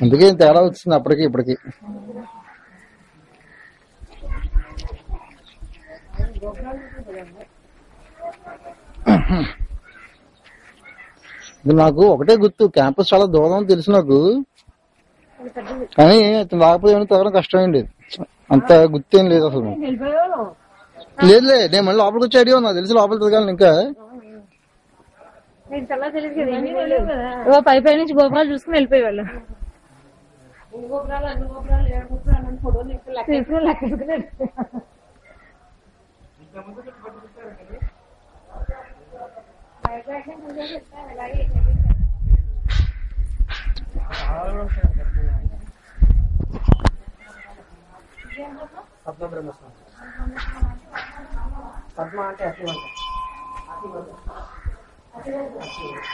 అందుకే తేడా వచ్చింది అప్పటికి ఇప్పటికి. నాకు ఒకటే గుర్తు, క్యాంపస్ చాలా దూరం తెలుసు నాకు, కానీ రాకపోతే తగ్గడం కష్టమైంది. అంత గుర్తేం లేదు అసలు. లేదులే, నేను మళ్ళీ లోపలికి వచ్చి ఐడియా నాకు తెలిసి లోపలికి తిరగాలి. ఇంకా పై పై నుంచి గోపురాలు చూసుకుని వెళ్ళిపోయేవాళ్ళు.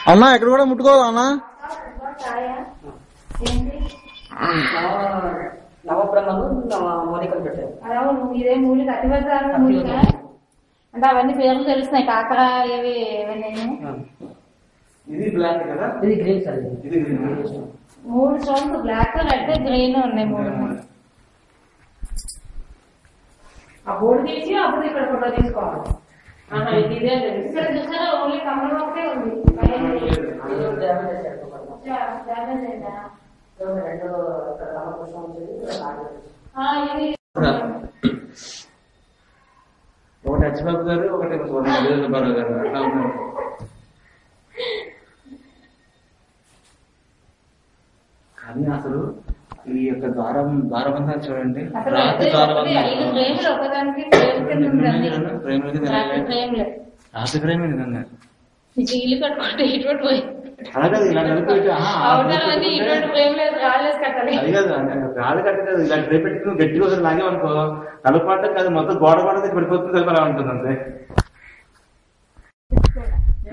అన్నా ఎక్కడ కూడా ముట్టుకోవాలి అన్నా. ఇదే మూలిక అతివసారం మూలిక అంటే అవన్నీ పేర్లు తెలుస్తున్నాయి. కాకర ఇవి మూడు స్టోన్స్ బ్లాక్, రెడ్, గ్రీన్ ఉన్నాయి. మూడు ఆ బోర్డు తీసి అప్పుడు ఇక్కడ ఫోటో తీసుకోవాలి. ఇదే ఇక్కడ చూసారా ఓన్లీ కమలం ఒకటే ఉంది. ఒకటి అచ్చిబాబు గారు, ఒకటి బాబు గారు అట్లా ఉన్నారు. కానీ అసలు ఈ యొక్క ద్వారబంధం చూడండి, రాతి ద్వారబంధం రాతి ఫ్రేమ్ నిజంగా ఇల్లు కట్టుకుంటే ఇటువంటి పోయి అలాగే ఇలా అది కాదు, రాళ్ళు కట్టదు ఇలా రేపు పెట్టుకుని గట్టిగా ఒకసారి లాగేమనుకో నలుపాటం కాదు మొత్తం గోడ పడితే పడిపోతుంది కలిపి అలా ఉంటుంది అంతే.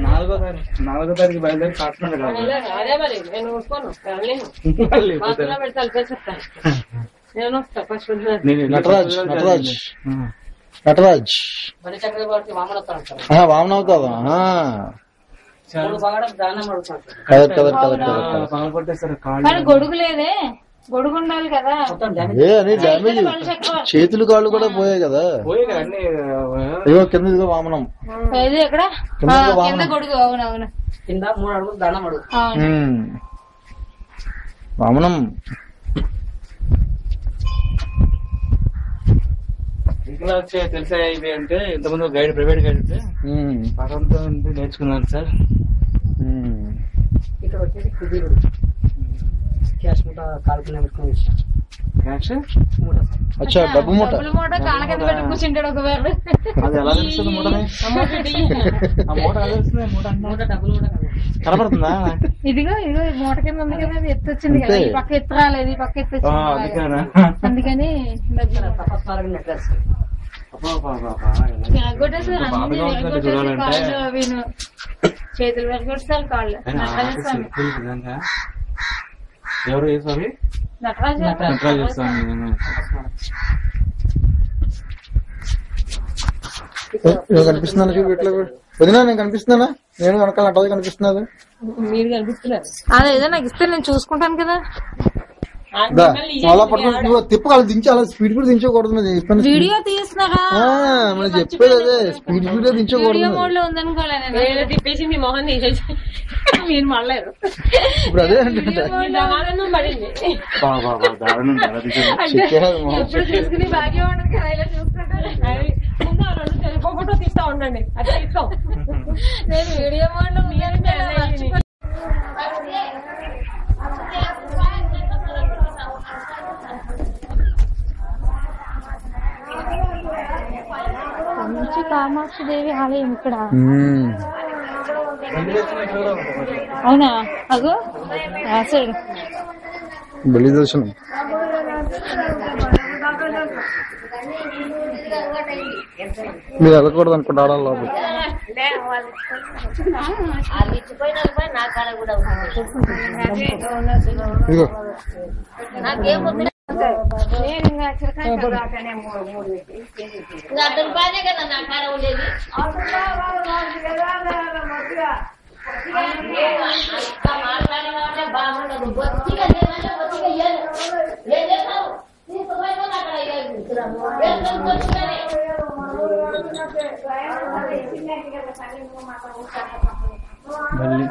4వ తారీఖు బయలుదేరి కాకినాడ నటరాజ్ వామన అవుతాదా? గొడుగు లేదే, గొడుగు ఉండాలి కదా. డ్యామేజ్ చేతులు కాళ్ళు కూడా పోయాయి కదా. అయ్యో కింద ఇదిగో వామనం, ఎక్కడ గొడుగు. అవునవును, కింద 3 అడుగులు దండం అడుగు వామనం. ఇంకా తెలిసే ఇది అంటే ఇంతకుముందు గైడ్, ప్రైవేట్ గైడ్ ఉంటే పదంతో నేర్చుకున్నాను సార్. ఇక్కడ వచ్చేసి కుబీరుడు క్యాష్ మూట కాల్పునే పెట్టుకుని డబ్బు మూట కాళ్ళ కింద పెట్టి కూర్చుంటాడు ఒక వేరు. అది ఎలా తెలుస్తుంది మూటని? కనపడుతుందా? ఇదిగో ఇదిగో మూట కింద ఉంది కదా, అది ఎత్తొచ్చింది కదా. ఈ పక్క ఎత్తు రాలేదు, ఈ పక్క ఎత్తొచ్చింది. అందుకని చేతులు వెరగొట్టారు కాళ్ళు. ఎవరు ఏ స్వామి? నటరాజ స్వామి. కనిపిస్తున్నాను చూడు, వదినా నేను కనిపిస్తున్నానా? నేను వెనకాల నటరాజు కనిపిస్తున్నది. మీరు కనిపిస్తున్నారు. అదే ఏదో నాకు ఇస్తే నేను చూసుకుంటాను కదా. అలా పట్టుకుని తిప్పకాలు దించి అలా స్పీడ్ కూడా దించకూడదు. వీడియో తీస్తున్నారా? మనం చెప్పేది అదే, స్పీడ్ వీడియో దించకూడదు. తిప్పేసి మీ మొహం తీసేసి మీరు మళ్ళారు. ఇప్పుడు అదే అంటే చూసుకుని భాగ్యం ఉండదు కదా, ఇలా చూసుకుంటారు. ఫోటో తీస్తా ఉండండి, అట్లా ఇస్తాం. నేను వీడియో మోడ్ లో మంచి కామాక్షి దేవి ఆలయం ఇక్కడ. అవునా? అగో సైడ్ బలి దర్శనం. మీరు వెళ్ళకూడదు అనుకుంటా లోపల. ఇదిగో నేను ఇంకా చిరకాయ దాకానే 3 పెట్టి 2 రూపాయలే కదా నా కాడ ఉండేది. మాట్లాడే వాళ్ళే బాగుండదు. బొత్తిగా బొత్తిగా ఏం చేస్తావు మళ్ళీ